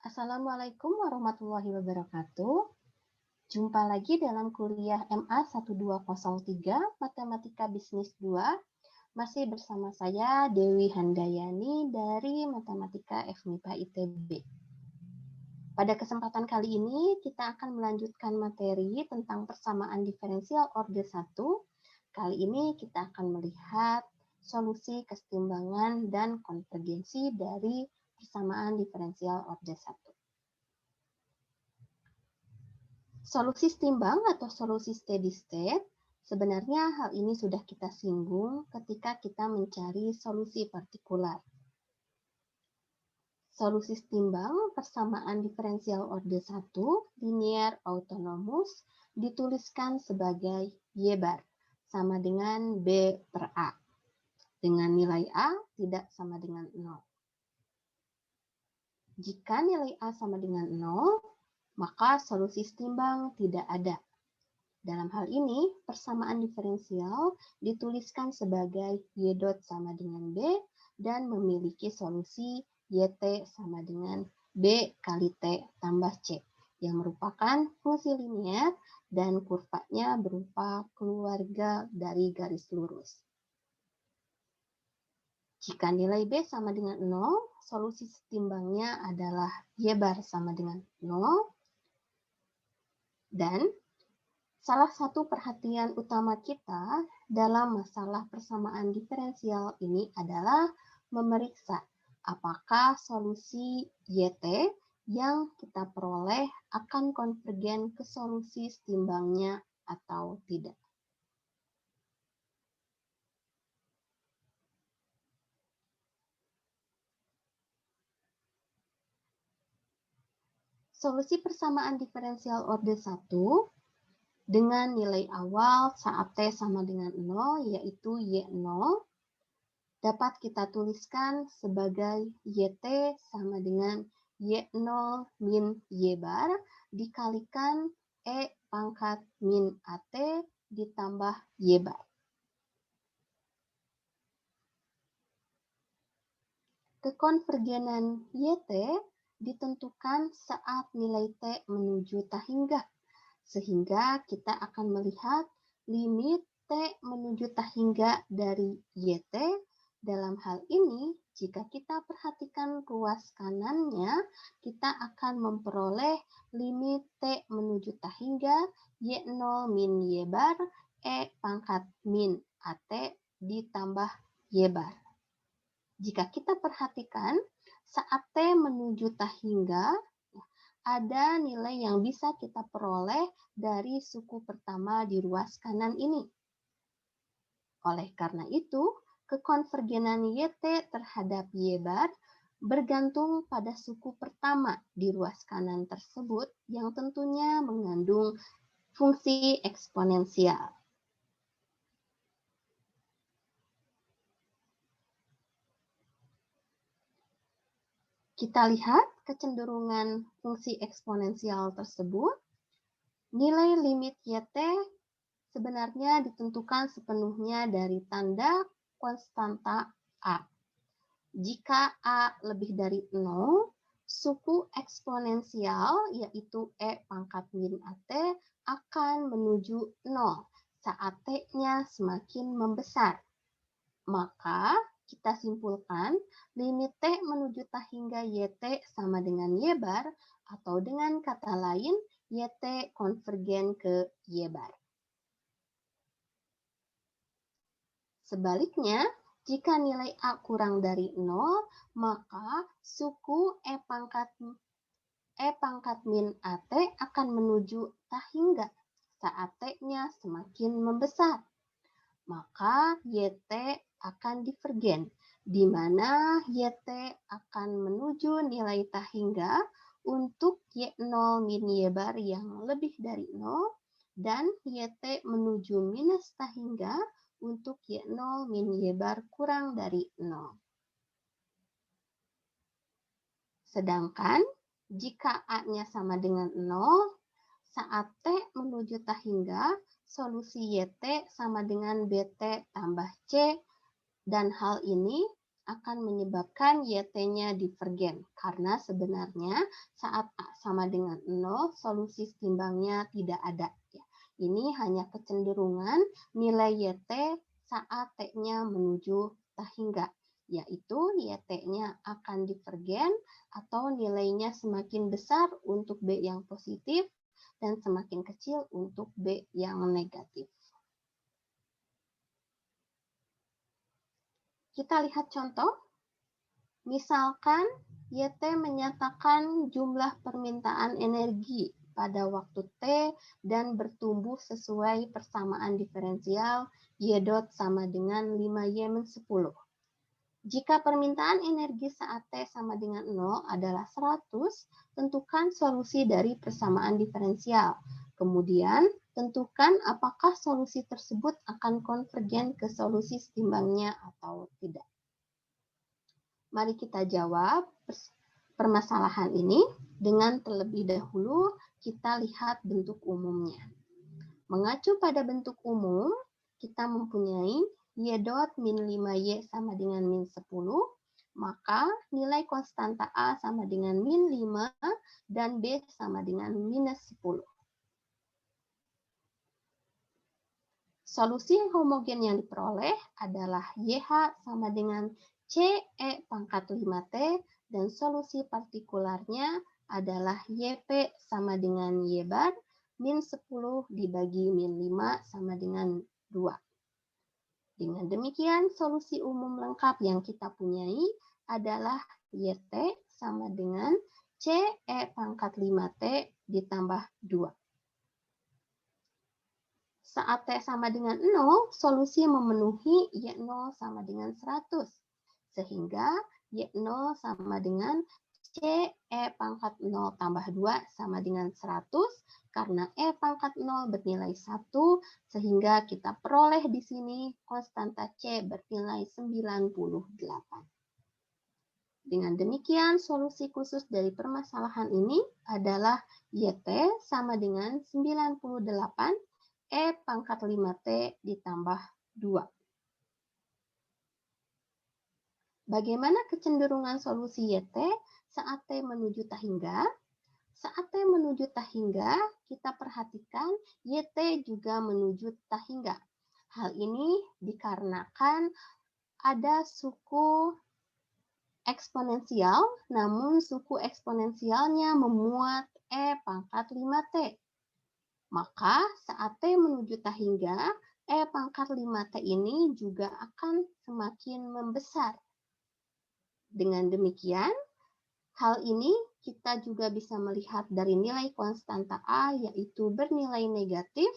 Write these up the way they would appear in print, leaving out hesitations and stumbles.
Assalamualaikum warahmatullahi wabarakatuh. Jumpa lagi dalam kuliah MA 1203 Matematika Bisnis 2. Masih bersama saya Dewi Handayani dari Matematika FMIPA ITB. Pada kesempatan kali ini kita akan melanjutkan materi tentang persamaan diferensial orde 1. Kali ini kita akan melihat solusi kesetimbangan dan konvergensi dari persamaan diferensial orde 1. Solusi setimbang atau solusi steady state, sebenarnya hal ini sudah kita singgung ketika kita mencari solusi partikular. Solusi setimbang persamaan diferensial orde 1 linear autonomous dituliskan sebagai Y bar sama dengan B per A, dengan nilai A tidak sama dengan 0. Jika nilai A sama dengan 0, maka solusi setimbang tidak ada. Dalam hal ini, persamaan diferensial dituliskan sebagai Y dot sama dengan B dan memiliki solusi YT sama dengan B kali T tambah C, yang merupakan fungsi linear dan kurvanya berupa keluarga dari garis lurus. Jika nilai B sama dengan 0, solusi setimbangnya adalah Y bar sama dengan 0, dan salah satu perhatian utama kita dalam masalah persamaan diferensial ini adalah memeriksa apakah solusi YT yang kita peroleh akan konvergen ke solusi setimbangnya atau tidak. Solusi persamaan diferensial orde 1 dengan nilai awal saat T sama dengan 0, yaitu Y0, dapat kita tuliskan sebagai YT sama dengan Y0 min Y bar dikalikan E pangkat min AT ditambah Y bar. Kekonvergenan YT ditentukan saat nilai T menuju tahingga, sehingga kita akan melihat limit T menuju tahingga dari YT. Dalam hal ini, jika kita perhatikan ruas kanannya, kita akan memperoleh limit T menuju tahingga Y0 min Y bar E pangkat min AT ditambah Y bar. Jika kita perhatikan, saat T menuju tahingga, ada nilai yang bisa kita peroleh dari suku pertama di ruas kanan ini. Oleh karena itu, kekonvergenan YT terhadap Y bar bergantung pada suku pertama di ruas kanan tersebut yang tentunya mengandung fungsi eksponensial. Kita lihat kecenderungan fungsi eksponensial tersebut. Nilai limit YT sebenarnya ditentukan sepenuhnya dari tanda konstanta A. Jika A lebih dari 0, suku eksponensial yaitu E pangkat min AT akan menuju 0 saat T-nya semakin membesar. Maka kita simpulkan limit T menuju tahingga YT sama dengan Y bar, atau dengan kata lain YT konvergen ke Y bar. Sebaliknya, jika nilai A kurang dari 0, maka suku E pangkat min AT akan menuju tahingga saat T-nya semakin membesar. Maka YT akan divergen, di mana YT akan menuju nilai tahingga untuk Y0 min Y bar yang lebih dari 0, dan YT menuju minus tahingga untuk Y0 min Y bar kurang dari 0. Sedangkan jika A-nya sama dengan 0, saat T menuju tahingga, solusi YT sama dengan BT tambah C, dan hal ini akan menyebabkan YT-nya divergen, karena sebenarnya saat A sama dengan 0, solusi setimbangnya tidak ada. Ini hanya kecenderungan nilai YT saat T-nya menuju tak hingga, yaitu YT-nya akan divergen atau nilainya semakin besar untuk B yang positif dan semakin kecil untuk B yang negatif. Kita lihat contoh. Misalkan YT menyatakan jumlah permintaan energi pada waktu T dan bertumbuh sesuai persamaan diferensial Y dot sama dengan 5Y-10. Jika permintaan energi saat T sama dengan 0 adalah 100, tentukan solusi dari persamaan diferensial. Kemudian, tentukan apakah solusi tersebut akan konvergen ke solusi setimbangnya atau tidak. Mari kita jawab permasalahan ini dengan terlebih dahulu kita lihat bentuk umumnya. Mengacu pada bentuk umum, kita mempunyai Y dot min 5Y sama dengan min 10, maka nilai konstanta A sama dengan min 5 dan B sama dengan minus 10. Solusi yang homogen yang diperoleh adalah YH sama dengan CE pangkat 5T dan solusi partikularnya adalah YP sama dengan Y bar min 10 dibagi min 5 sama dengan 2. Dengan demikian, solusi umum lengkap yang kita punyai adalah YT sama dengan CE pangkat 5T ditambah 2. Saat T sama dengan 0, solusi memenuhi Y0 sama dengan 100. Sehingga Y0 sama dengan CE pangkat 0 tambah 2 sama dengan 100. Karena E pangkat 0 bernilai 1, sehingga kita peroleh di sini konstanta C bernilai 98. Dengan demikian, solusi khusus dari permasalahan ini adalah YT sama dengan 98 E pangkat 5T ditambah 2. Bagaimana kecenderungan solusi YT saat T menuju tak hingga? Saat T menuju tak hingga, kita perhatikan YT juga menuju tak hingga. Hal ini dikarenakan ada suku eksponensial, namun suku eksponensialnya memuat E pangkat 5T. Maka saat T menuju tak hingga, E pangkat 5T ini juga akan semakin membesar. Dengan demikian, hal ini kita juga bisa melihat dari nilai konstanta A yaitu bernilai negatif.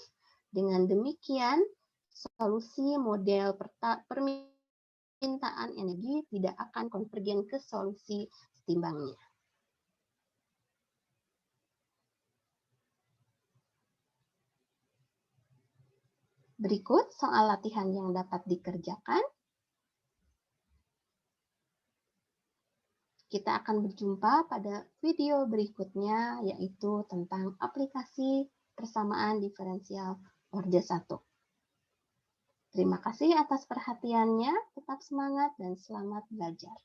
Dengan demikian, solusi model permintaan energi tidak akan konvergen ke solusi setimbangnya. Berikut soal latihan yang dapat dikerjakan. Kita akan berjumpa pada video berikutnya, yaitu tentang aplikasi persamaan diferensial orde 1. Terima kasih atas perhatiannya, tetap semangat dan selamat belajar.